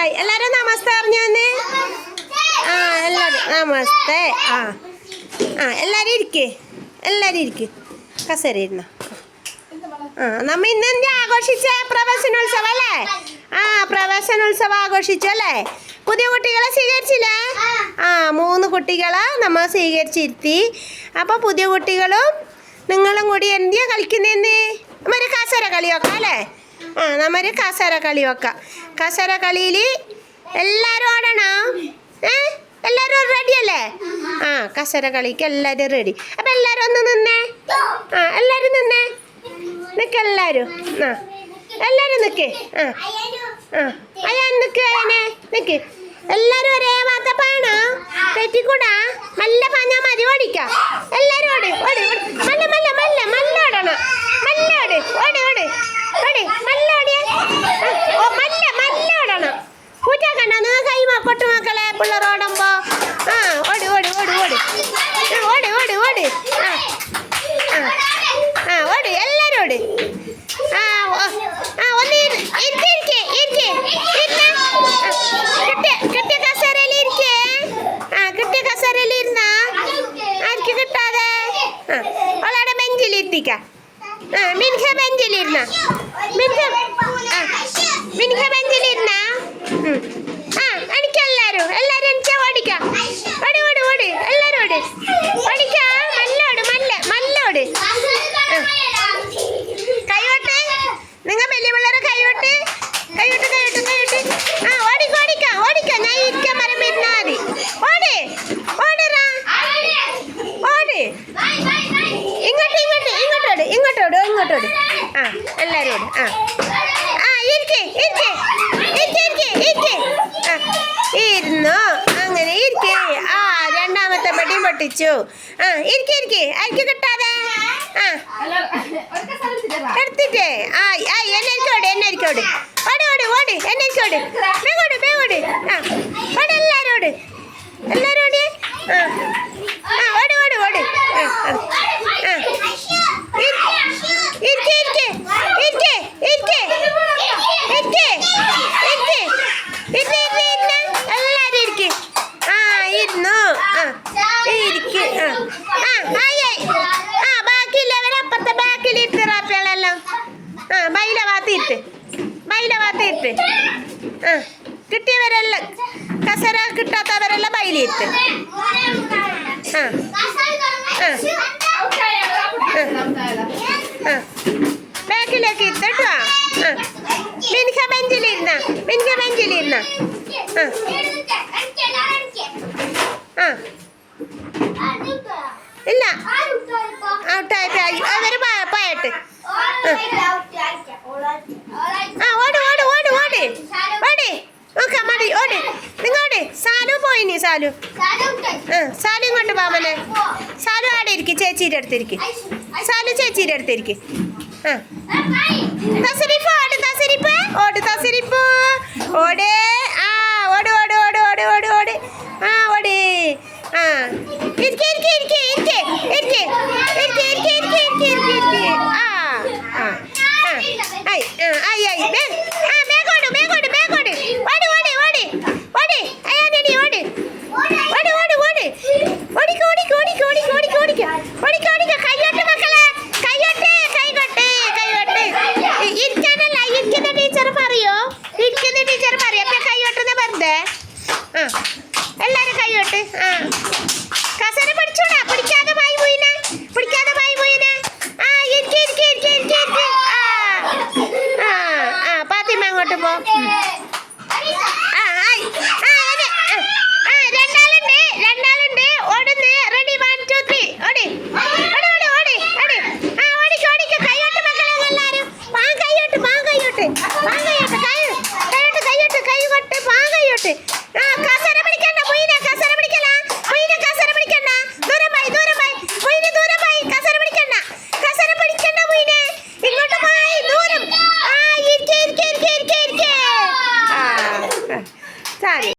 Hi എല്ലാവരും നമസ്തേ പറഞ്ഞേ. ആ എല്ലാവരും നമസ്തേ. ആ ആ എല്ലാവരും ഇരിക്ക് കസേര ഇരുന്ന. ആ നമ്മ ഇന്ന് എന്താ ആഘോഷിച്ച പ്രവേശനോത്സവം അല്ലേ? ആ പ്രവേശനോത്സവം ആഘോഷിച്ചു അല്ലേ? പുതിയ കുട്ടികളെ സ്വീകരിച്ചില്ലേ? ആ 3 കുട്ടികളെ നമ്മൾ സ്വീകരിച്ചിരുത്തി. അപ്പോൾ പുതിയ കുട്ടികളും നിങ്ങളും കൂടി എന്തിയാ കളിക്കുന്നതെന്ന് നമ്മൊരു കസേര കളി വെക്കാം അല്ലേ? ആ നമ്മൊരു കസേര കളി വെക്കാം. കസേര കളിയിൽ എല്ലാവരും ഓടണോ? എല്ലാവരും റെഡി അല്ലേ? ആ കസേര കളിക്ക് എല്ലാവരും റെഡി. അപ്പം എല്ലാവരും ഒന്ന് നിന്നേ. ആ എല്ലാവരും നിന്നേ. എല്ലാവരും ആ എല്ലാവരും നിൽക്കേ. ആ ആ അയ്യാൻ നിൽക്ക്. അയ്യനെ നിൽക്ക്. എല്ലാവരും ഒരേ മാത്തപ്പാണോ? തെറ്റിക്കൂടാ. നല്ല പാഞ്ഞാൽ മതി. ഓടിക്കാം എല്ലാവരും. ഓടി ഓടി മല്ല മല്ല മല്ല മല്ല ഓടണം. മല്ല ഓടി ഓടി ഓടി ഓടി മല്ല ഓടിയേ. ഓ മല്ല മല്ല ഓടണം. കൂറ്റാക്കണ്ട നിങ്ങൾ കൈ കൊട്ടു മക്കളെ പിള്ളേരോടുമ്പോ. ആ ഓടി ഓടി ഓടി ഓടി ഓടി ഓടി ഓടി. ആ ആ ഓടി എല്ലാവരും ഓടി. ആ ആ ഒന്ന് കിട്ടിയ കസേരയിൽ ഇരിക്കേ. ആ കിട്ടിയ കസേരയിൽ ഇരുന്നാ ആർക്ക് കിട്ടാതെ അവളവിടെ ബെഞ്ചിലിരുത്തിക്കാം. ആ മിൻഹ ബെഞ്ചിലിരുന്ന. മിൻഹ ബെഞ്ചിലിരുന്ന. ആ എനിക്കെല്ലാരും എനിക്ക് ഓടിക്കാം. ഓടി ഓടി ഓടി എല്ലാവരും ഓടി ഓടിക്കാം. മല്ലോട് മല്ല മല്ലോട്. കൈയോട്ട് നിങ്ങൾ വലിയ പിള്ളേരെ കൈയോട്ട് കൈയോട്ട് കൈയോട്ട് കൈയോട്ട്. ആ ഓടിക്കാം ഓടിക്കാം. ഞാൻ ഇരിക്കാൻ മരം ഇരുന്നാൽ മതി. ഓടി ഓടിറാ ഓടി. ഇങ്ങോട്ട് ഇങ്ങോട്ട് ഇങ്ങോട്ടോട് ഇങ്ങോട്ടോട് ഇങ്ങോട്ടോട്. ആ എല്ലാവരും ഓട്. ആ ആ ഇരിക്കേ ഇരിക്കേ ഇരിക്കേ ഇരിക്കേ ഇരിക്കേ. ആ ഇരുന്നോ അങ്ങനെ ഇരിക്കേ. ആ രണ്ടാമത്തെ പടിയും പൊട്ടിച്ചു. ആ ഇരിക്കേ ഇരിക്കേ. ആർക്ക് കിട്ടാതെ? ആ എടുത്തിട്ടേ. ആ ആ എന്നോട് എന്നോട് ഓടി ഓടി ഓടി എന്നോട് വേഗോട് വേഗോട്. ആ ഓടി എല്ലാവരോട് എല്ലാവരും ഓടി. ആ ആ ഓടി ഓടി ഓടി. ആ ആ ഇരിക്കേ ഇരിക്കേ ഇരിക്കേ ഇരിക്കേ ഇരിക്കേ ഇരിക്കേ ഇരിക്കേ ഇരുന്ന് എല്ലാവരും ഇരിക്കേ. ആ ഇരുന്നു. ആ ഇരിക്കേ. ആ ആ ആയി. ആ ബാക്കിയുള്ളവർ അപ്പുറത്തെ ബാക്കിലിരുത്ത് റാപ്പികളെല്ലാം. ആ ബൈല ഭാഗത്തിരുത്ത് ബൈല ഭാഗത്തിരുത്ത്. ആ കിട്ടിയവരെല്ലാം കസര കിട്ടാത്തവരെല്ലാം ബൈലിരുത്ത്. ആ ആ ബാക്കിലേക്ക് ഇരുത്തട്ടോ. ആ മിൻഹ ബെഞ്ചിലിരുന്ന. മിൻഹ ബെഞ്ചിലിരുന്ന. ആ ആ ഇല്ല ഔട്ടായിട്ട് അവർ പോയിട്ട്. ആ ഓടി ഓടി ഓടി ഓടി ഓടി നോക്കാം മതി. ഓടി നിങ്ങോടി. സാലു പോയിനി. സാലു ആ സാലു ഇങ്ങോട്ട് പോവനെ. സാലു ആടെ ഇരിക്കും. ചേച്ചീൻ്റെ അടുത്തിരിക്കും. സാലു ചേച്ചീൻ്റെ അടുത്തിരിക്കും. ആ തസരിപ്പ് ഓട് തസരിപ്പ് ഓട് തസരിപ്പ് ഓടേ. ആ ഓട് ഓട് ഓട് ഓട് ഓട് ഓട്. ആ ഓടി. ആ ഇരിക്കേ ഇരിക്കേ ഇരിക്കേ ഇരിക്കേ ഇരിക്കേ ഇരിക്കേ ഇരിക്കേ ഇരിക്കേ ഇരിക്കേ ഇരിക്കേ. ആ ആ ആ ആയി ആയി ആയി. ആ വേഗോട് വേഗോട് വേഗോട് ഓടി ഓടി ഓടി ഓടി. അയ്യാടി ഓടി ഓടി ഓടി ഓടി ഓടിക്ക ഓടിക്ക ഓടിക്ക ഓടിക്ക ഓടിക്ക ഓടിക്ക ഓടിക്ക ഓടിക്ക. കൈയോട്ട് മക്കളെ കൈയോട്ട് കൈകൊട്ട് കൈകൊട്ട്. ഇരിക്കാനല്ല ഇരിക്കുന്ന ടീച്ചർ പറയോ? ഇരിക്കുന്ന ടീച്ചർ പറയും. അപ്പം കൈയോട്ടെന്ന് പറഞ്ഞേ. ആ എല്ലാവരും കൈയോട്ട്. ആ കസര പിടിച്ചോടാ. പിടിക്കാതെ മായി പോയിനെ പിടിക്കാതെ മായി പോയിനെ. ആ ഇരിക്കേ ഇരിക്കേ ഇരിക്കേ ഇരിക്കേ ഇരിക്കേ. ആ ആ ആ പാത്തിമ്മ അങ്ങോട്ട് പോ. ആ ആയി. ആ ആ രണ്ടാളുണ്ട് ഓടുന്ന്. റെഡി 1 2 3 ഓടി.